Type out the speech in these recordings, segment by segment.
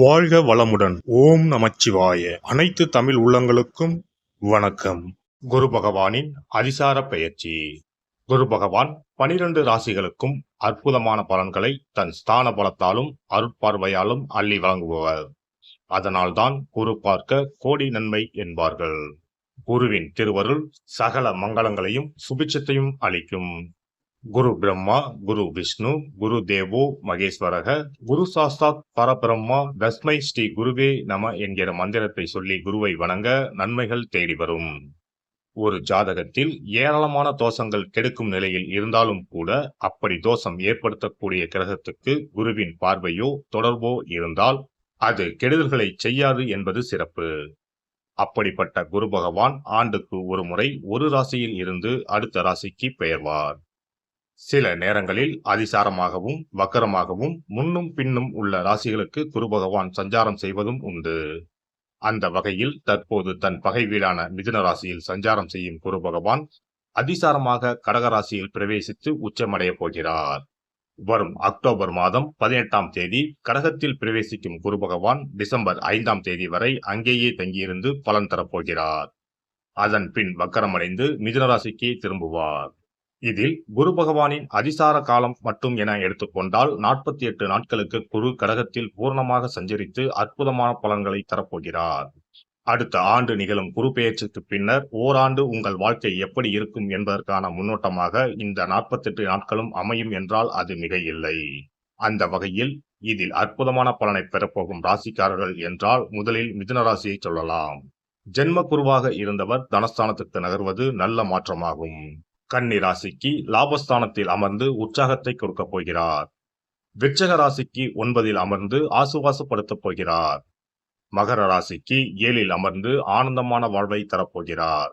வாழ்க வளமுடன். ஓம் நமச்சிவாய. அனைத்து தமிழ் உள்ளங்களுக்கும் வணக்கம். குரு பகவானின் அதிசார பெயர்ச்சி. குரு பகவான் 12 ராசிகளுக்கும் அற்புதமான பலன்களை தன் ஸ்தான பலத்தாலும் அருட்பார்வையாலும் அள்ளி வழங்குபவர். அதனால்தான் குரு பார்க்க கோடி நன்மை என்பார்கள். குருவின் திருவருள் சகல மங்களங்களையும் சுபிட்சத்தையும் அளிக்கும். குரு பிரம்மா, குரு விஷ்ணு, குரு தேவோ மகேஸ்வரக, குரு சாஸ்தாத் பரபிரம்மா, தஸ்மை ஸ்ரீ குருவே நம என்கிற மந்திரத்தை சொல்லி குருவை வணங்க நன்மைகள் தேடி வரும். ஒரு ஜாதகத்தில் ஏராளமான தோஷங்கள் கெடுக்கும் நிலையில் இருந்தாலும் கூட அப்படி தோஷம் ஏற்படுத்தக்கூடிய கிரகத்துக்கு குருவின் பார்வையோ தொடர்போ இருந்தால் அது கெடுதல்களை செய்யாது என்பது சிறப்பு. அப்படிப்பட்ட குரு பகவான் ஆண்டுக்கு ஒரு முறை ஒரு ராசியில் இருந்து அடுத்த ராசிக்கு பெயர்வார். சில நேரங்களில் அதிசாரமாகவும் வக்கரமாகவும் முன்னும் பின்னும் உள்ள ராசிகளுக்கு குரு பகவான் சஞ்சாரம் செய்வதும் உண்டு. அந்த வகையில் தற்போது தன் பகை வீடான மிதுன ராசியில் சஞ்சாரம் செய்யும் குரு பகவான் அதிசாரமாக கடக ராசியில் பிரவேசித்து உச்சமடைய போகிறார். வரும் அக்டோபர் மாதம் 18ஆம் தேதி கடகத்தில் பிரவேசிக்கும் குரு பகவான் டிசம்பர் 5ஆம் தேதி வரை அங்கேயே தங்கியிருந்து பலன் தரப்போகிறார். அதன் பின் வக்கரமடைந்து மிதுன ராசிக்கு திரும்புவார். இதில் குரு பகவானின் அதிசார காலம் மட்டும் என எடுத்துக்கொண்டால் 48 நாட்களுக்கு குரு கடகத்தில் பூர்ணமாக சஞ்சரித்து அற்புதமான பலன்களை தரப்போகிறார். அடுத்த ஆண்டு நிகழும் குரு பெயர்ச்சிக்கு பின்னர் ஓராண்டு உங்கள் வாழ்க்கை எப்படி இருக்கும் என்பதற்கான முன்னோட்டமாக இந்த 48 நாட்களும் அமையும் என்றால் அது மிக இல்லை. அந்த வகையில் இதில் அற்புதமான பலனை பெறப்போகும் ராசிக்காரர்கள் என்றால் முதலில் மிதுன ராசியை சொல்லலாம். ஜென்ம குருவாக இருந்தவர் தனஸ்தானத்துக்கு நகர்வது நல்ல மாற்றமாகும். கன்னி ராசிக்கு லாபஸ்தானத்தில் அமர்ந்து உற்சாகத்தை கொடுக்க போகிறார். விருச்சிக ராசிக்கு 9இல் அமர்ந்து ஆசுவாசப்படுத்தப் போகிறார். மகர ராசிக்கு 7இல் அமர்ந்து ஆனந்தமான வாழ்வை தரப்போகிறார்.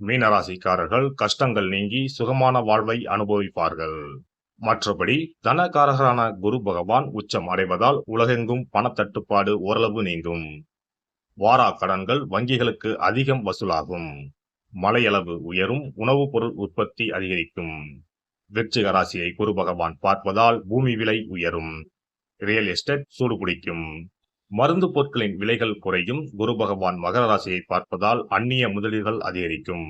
மீன ராசிக்காரர்கள் கஷ்டங்கள் நீங்கி சுகமான வாழ்வை அனுபவிப்பார்கள். மற்றபடி தனகாரகரான குரு பகவான் உச்சம் அடைவதால் உலகெங்கும் பணத்தட்டுப்பாடு ஓரளவு நீங்கும். வாரா கடன்கள் வங்கிகளுக்கு அதிகம் வசூலாகும். மழையளவு உயரும். உணவுப் பொருள் உற்பத்தி அதிகரிக்கும். விருச்சிக ராசியை குரு பகவான் பார்ப்பதால் பூமி விலை உயரும். ரியல் எஸ்டேட் சூடுபிடிக்கும். மருந்து பொருட்களின் விலைகள் குறையும். குரு பகவான் மகர ராசியை பார்ப்பதால் அந்நிய முதலீடுகள் அதிகரிக்கும்.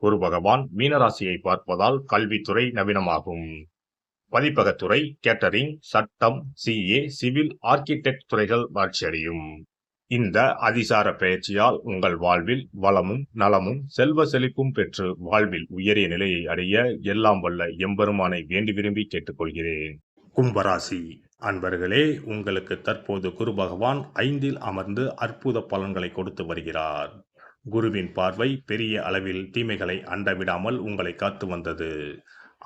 குரு பகவான் மீனராசியை பார்ப்பதால் கல்வித்துறை நவீனமாகும். பதிப்பகத்துறை, கேட்டரிங், சட்டம், சிஏ, சிவில், ஆர்கிடெக்ட் துறைகள் வளர்ச்சியடையும். இந்த அதிசார பெயர்ச்சியால் உங்கள் வாழ்வில் வளமும் நலமும் செல்வ செழிப்பும் பெற்று வாழ்வில் உயரிய நிலையை அடைய எல்லாம் வல்ல எம்பெருமானை வேண்டி விரும்பி கேட்டுக்கொள்கிறேன். கும்பராசி அன்பர்களே, உங்களுக்கு தற்போது குரு பகவான் 5இல் அமர்ந்து அற்புத பலன்களை கொடுத்து வருகிறார். குருவின் பார்வை பெரிய அளவில் தீமைகளை அண்டவிடாமல் உங்களை காத்து வந்தது.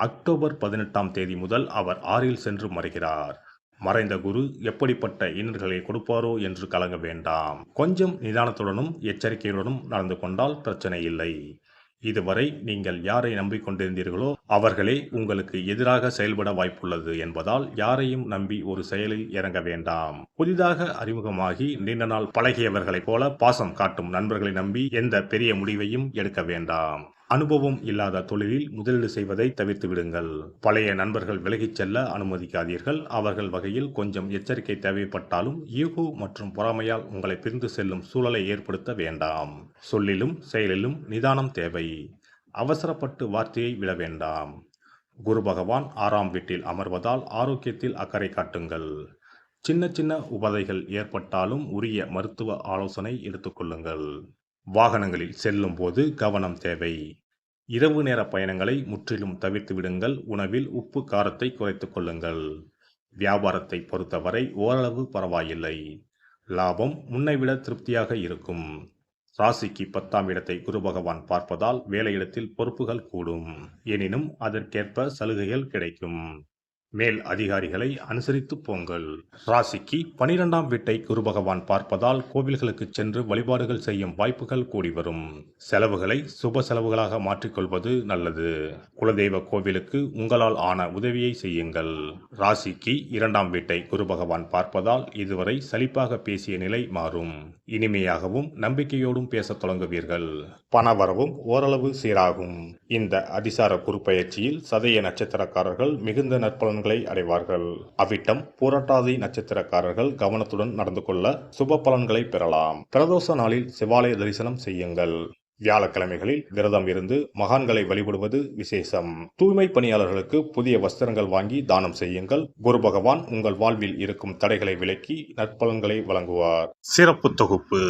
அக்டோபர் 18ஆம் தேதி முதல் அவர் 6இல் சென்று மறைகிறார். மறைந்த குரு எப்படிப்பட்ட இன்னல்களை கொடுப்பாரோ என்று கலங்க வேண்டாம். கொஞ்சம் நிதானத்துடனும் எச்சரிக்கையுடனும் நடந்து கொண்டால் பிரச்சனை இல்லை. இதுவரை நீங்கள் யாரை நம்பிக்கொண்டிருந்தீர்களோ அவர்களே உங்களுக்கு எதிராக செயல்பட வாய்ப்புள்ளது என்பதால் யாரையும் நம்பி ஒரு செயலில் இறங்க வேண்டாம். புதிதாக அறிமுகமாகி நீண்ட நாள் பழகியவர்களைப் போல பாசம் காட்டும் நண்பர்களை நம்பி எந்த பெரிய முடிவையும் எடுக்க வேண்டாம். அனுபவம் இல்லாத தொழிலில் முதலீடு செய்வதை தவிர்த்து விடுங்கள். பழைய நண்பர்கள் விலகிச் செல்ல அனுமதிக்காதீர்கள். அவர்கள் வகையில் கொஞ்சம் எச்சரிக்கை தேவைப்பட்டாலும் ஈகோ மற்றும் பொறாமையால் உங்களை பிரிந்து செல்லும் சூழலை ஏற்படுத்த வேண்டாம். சொல்லிலும் செயலிலும் நிதானம் தேவை. அவசரப்பட்டு வார்த்தையை விட வேண்டாம். குரு பகவான் 6ஆம் வீட்டில் அமர்வதால் ஆரோக்கியத்தில் அக்கறை காட்டுங்கள். சின்ன சின்ன உபாதைகள் ஏற்பட்டாலும் உரிய மருத்துவ ஆலோசனை எடுத்துக்கொள்ளுங்கள். வாகனங்களில் செல்லும் போது கவனம் தேவை. இரவு நேர பயணங்களை முற்றிலும் தவிர்த்து விடுங்கள். உணவில் உப்பு காரத்தை குறைத்துக் கொள்ளுங்கள். வியாபாரத்தை பொறுத்தவரை ஓரளவு பரவாயில்லை. லாபம் முன்னைவிட திருப்தியாக இருக்கும். ராசிக்கு 10ஆம் இடத்தை குரு பகவான் பார்ப்பதால் வேலையிடத்தில் பொறுப்புகள் கூடும். எனினும் அதற்கேற்ப சலுகைகள் கிடைக்கும். மேல் அதிகாரிகளை அனுசரித்து போங்கள். ராசிக்கு 12ஆம் வீட்டை குரு பகவான் பார்ப்பதால் கோவில்களுக்கு சென்று வழிபாடுகள் செய்யும் வாய்ப்புகள் கூடி வரும். செலவுகளை சுப செலவுகளாக மாற்றிக்கொள்வது நல்லது. குலதெய்வ கோவிலுக்கு உங்களால் ஆன உதவியை செய்யுங்கள். ராசிக்கு 2ஆம் வீட்டை குரு பகவான் பார்ப்பதால் இதுவரை சலிப்பாக பேசிய நிலை மாறும். இனிமையாகவும் நம்பிக்கையோடும் பேசத் தொடங்குவீர்கள். பணவரவும் ஓரளவு சீராகும். இந்த அதிசார குரு பயிற்சியில் சதய நட்சத்திரக்காரர்கள் மிகுந்த நற்பலன்களை அடைவார்கள். அவிட்டம் பூரட்டாதி நட்சத்திரக்காரர்கள் கவனத்துடன் நடந்து கொள்ள சுப பலன்களை பெறலாம். பிரதோஷ நாளில் சிவாலய தரிசனம் செய்யுங்கள். வியாழக்கிழமைகளில் விரதம் இருந்து மகான்களை வழிபடுவது விசேஷம். தூய்மை பணியாளர்களுக்கு புதிய வஸ்திரங்கள் வாங்கி தானம் செய்யுங்கள். குரு பகவான் உங்கள் வாழ்வில் இருக்கும் தடைகளை விலக்கி நற்பலன்களை வழங்குவார். சிறப்பு தொகுப்பு: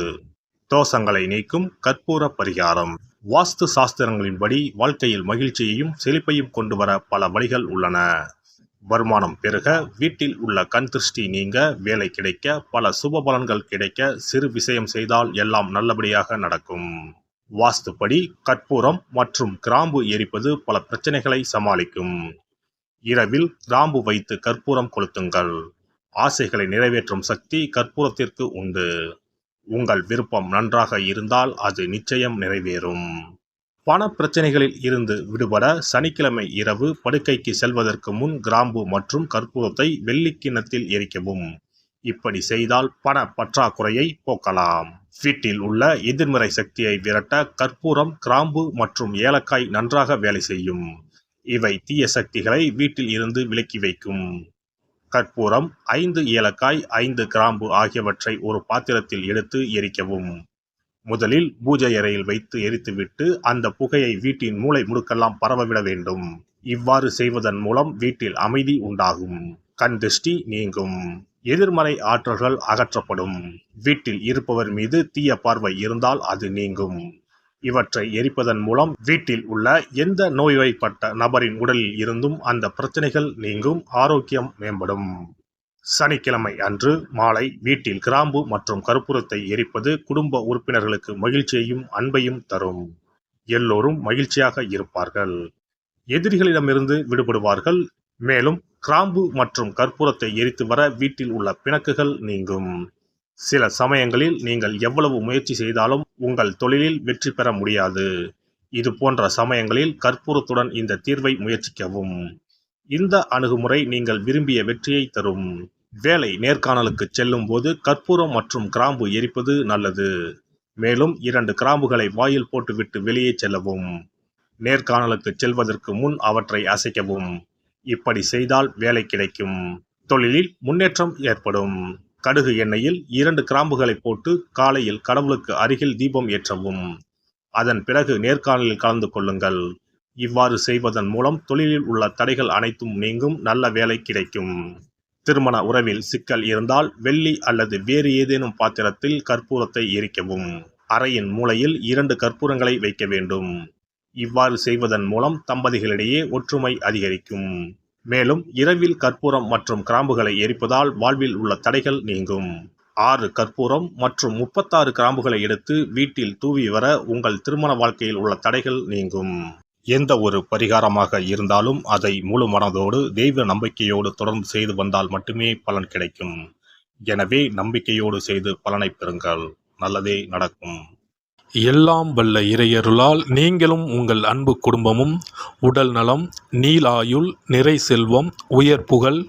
தோஷங்களை நீக்கும் கற்பூர பரிகாரம். வாஸ்து சாஸ்திரங்களின்படி வாழ்க்கையில் மகிழ்ச்சியையும் செழிப்பையும் கொண்டு வர பல வழிகள் உள்ளன. வருமானம் பெருக, வீட்டில் உள்ள கண் திருஷ்டி நீங்க, வேலை கிடைக்க, பல சுப பலன்கள் கிடைக்க, சிறு விஷயம் செய்தால் எல்லாம் நல்லபடியாக நடக்கும். வாஸ்துப்படி கற்பூரம் மற்றும் கிராம்பு எரிப்பது பல பிரச்சனைகளை சமாளிக்கும். இரவில் கிராம்பு வைத்து கற்பூரம் கொளுத்துங்கள். ஆசைகளை நிறைவேற்றும் சக்தி கற்பூரத்திற்கு உண்டு. உங்கள் விருப்பம் நன்றாக இருந்தால் அது நிச்சயம் நிறைவேறும். பண பிரச்சனைகளில் இருந்து விடுபட சனிக்கிழமை இரவு படுக்கைக்கு செல்வதற்கு முன் கிராம்பு மற்றும் கற்பூரத்தை வெள்ளிக் கிண்ணத்தில் எரிக்கவும். இப்படி செய்தால் பண பற்றாக்குறையை போக்கலாம். வீட்டில் உள்ள எதிர்மறை சக்தியை விரட்ட கற்பூரம், கிராம்பு மற்றும் ஏலக்காய் நன்றாக வேலை செய்யும். இவை தீய சக்திகளை வீட்டில் இருந்து விலக்கி வைக்கும். கற்பூரம், 5 ஏலக்காய், 5 கிராம்பு ஆகியவற்றை ஒரு பாத்திரத்தில் எடுத்து எரிக்கவும். முதலில் பூஜை அறையில் வைத்து எரித்துவிட்டு அந்த புகையை வீட்டின் மூலை முடுக்கெல்லாம் பரவவிட வேண்டும். இவ்வாறு செய்வதன் மூலம் வீட்டில் அமைதி உண்டாகும். கண் திருஷ்டி நீங்கும். எதிர்மறை ஆற்றல்கள் அகற்றப்படும். வீட்டில் இருப்பவர் மீது தீய பார்வை இருந்தால் அது நீங்கும். இவற்றை எரிப்பதன் மூலம் வீட்டில் உள்ள எந்த நோய்வாய்ப்பட்ட நபரின் உடலில் இருந்தும் அந்த பிரச்சனைகள் நீங்கும். ஆரோக்கியம் மேம்படும். சனிக்கிழமை அன்று மாலை வீட்டில் கிராம்பு மற்றும் கற்பூரத்தை எரிப்பது குடும்ப உறுப்பினர்களுக்கு மகிழ்ச்சியையும் அன்பையும் தரும். எல்லோரும் மகிழ்ச்சியாக இருப்பார்கள். எதிரிகளிடமிருந்து விடுபடுவார்கள். மேலும் கிராம்பு மற்றும் கற்பூரத்தை எரித்து வர வீட்டில் உள்ள பிணக்குகள் நீங்கும். சில சமயங்களில் நீங்கள் எவ்வளவு முயற்சி செய்தாலும் உங்கள் தொழிலில் வெற்றி பெற முடியாது. இது போன்ற சமயங்களில் கற்பூரத்துடன் இந்த தீர்வை முயற்சிக்கவும். இந்த அணுகுமுறை நீங்கள் விரும்பிய வெற்றியை தரும். வேலை நேர்காணலுக்கு செல்லும் போது கற்பூரம் மற்றும் கிராம்பு எரிப்பது நல்லது. மேலும் 2 கிராம்புகளை வாயில் போட்டுவிட்டு வெளியே செல்லவும். நேர்காணலுக்கு செல்வதற்கு முன் அவற்றை அசைக்கவும். இப்படி செய்தால் வேலை கிடைக்கும். தொழிலில் முன்னேற்றம் ஏற்படும். கடுகு எண்ணெயில் 2 கிராம்புகளை போட்டு காலையில் கடவுளுக்கு அருகில் தீபம் ஏற்றவும். அதன் பிறகு நேர்காணலில் கலந்து கொள்ளுங்கள். இவ்வாறு செய்வதன் மூலம் தொழிலில் உள்ள தடைகள் அனைத்தும் நீங்கும். நல்ல வேலை கிடைக்கும். திருமண உறவில் சிக்கல் இருந்தால் வெள்ளி அல்லது வேறு ஏதேனும் பாத்திரத்தில் கற்பூரத்தை எரிக்கவும். அறையின் மூலையில் 2 கற்பூரங்களை வைக்க வேண்டும். இவ்வாறு செய்வதன் மூலம் தம்பதிகளிடையே ஒற்றுமை அதிகரிக்கும். மேலும் இரவில் கற்பூரம் மற்றும் கிராம்புகளை எரிப்பதால் வாழ்வில் உள்ள தடைகள் நீங்கும். 6 கற்பூரம் மற்றும் 36 கிராம்புகளை எடுத்து வீட்டில் தூவி வர உங்கள் திருமண வாழ்க்கையில் உள்ள தடைகள் நீங்கும். எந்த ஒரு பரிகாரமாக இருந்தாலும் அதை முழு மனதோடு தெய்வ நம்பிக்கையோடு தொடர்ந்து செய்து வந்தால் மட்டுமே பலன் கிடைக்கும். எனவே நம்பிக்கையோடு செய்து பலனை பெறுங்கள். நல்லதே நடக்கும். எல்லாம் வல்ல இறையருளால் நீங்களும் உங்கள் அன்பு குடும்பமும் உடல் நலம், நீலாயுள், நிறை செல்வம், உயர் புகழ்,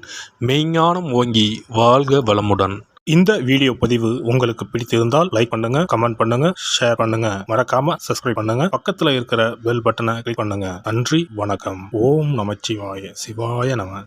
மெய்ஞானம் ஓங்கி வாழ்க வளமுடன். இந்த வீடியோ பதிவு உங்களுக்கு பிடித்திருந்தால் லைக் பண்ணுங்க, கமெண்ட் பண்ணுங்க, ஷேர் பண்ணுங்க. மறக்காம சப்ஸ்கிரைப் பண்ணுங்க. பக்கத்துல இருக்கிற பெல் பட்டனை கிளிக் பண்ணுங்க. நன்றி, வணக்கம். ஓம் நமச்சிவாய. சிவாய நம.